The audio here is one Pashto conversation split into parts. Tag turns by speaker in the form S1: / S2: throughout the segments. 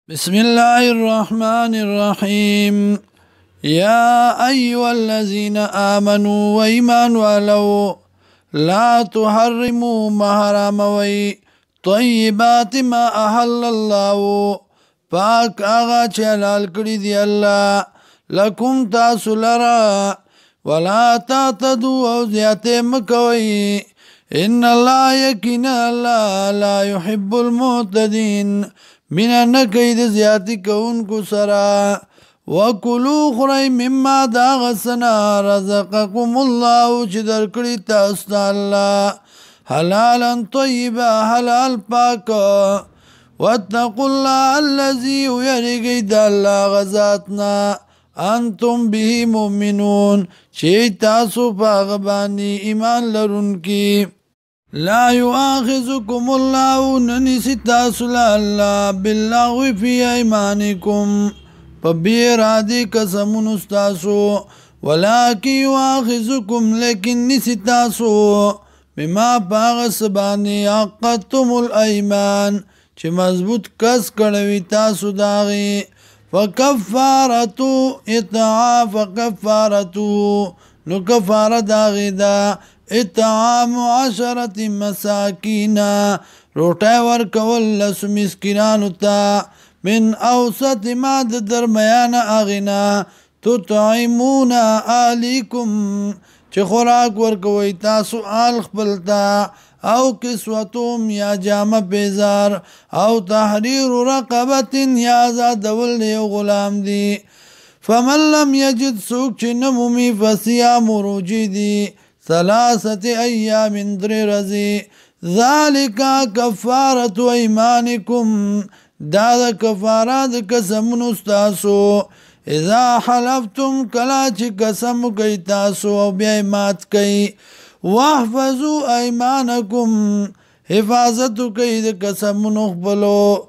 S1: بسم الله الرحمن الرحيم يا أيها الذين آمنوا وإيمان ولو لا تحرموا ما حرام وي طيبات ما أحل الله پاک آغا چلال کری دی اللہ لکم تاسو لرا ولا تعتدوا او زیادة مکوئی ان اللہ یقین اللہ لا يحب المعتدین من نکید زیادتی کون کو سرا وکلو خری مما داغسنا رزقکم اللہ چدر کری تاستا اللہ حلالا طیبا حلال پاک واتقوا الله الذي يرغي الله غزاتنا انتم به مؤمنون چه تاسو باغبانی ایمان لرونکی لا يؤاخذكم الله ننسي تاسو الله بالله في ايمانكم فبيرادي قسمون استاسو ولكن يؤاخذكم لكن نسي تاسو بما باغ سباني عقدتم الايمان چې مضبوط کس کړوي تاسو داغي فکفارتو اطعام فکفارتو نو کفاره داغي دا اطعام 10 مساکین روټه ورکول لس مسکینانو ته من اوسط ما د درمیان اغنا تطعمون اهلیکم چې خوراک ورکوي تاسو آل خپلتا او کسوتم یا جامع بیزار او تحریر رقبت یا آزادول یو غلام دی فمن لم یجد سوک چه نمومی فصیام روجی دی 3 ایام در رزی ذالکا کفارت ایمانکم دا کفارات قسمون استاسو اذا حلفتم کلا چه قسم کئی تاسو او بیا مات کئی واحفظوا ايمانكم حفاظت کئی د قسم نخبلو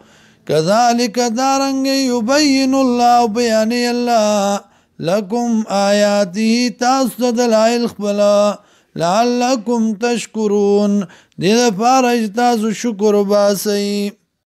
S1: كذلك دارنگ يبين الله بيان الله لكم آياته تاسو دلائل خبلا لعلكم تشكرون دې لپاره تاسو شکر وباسئ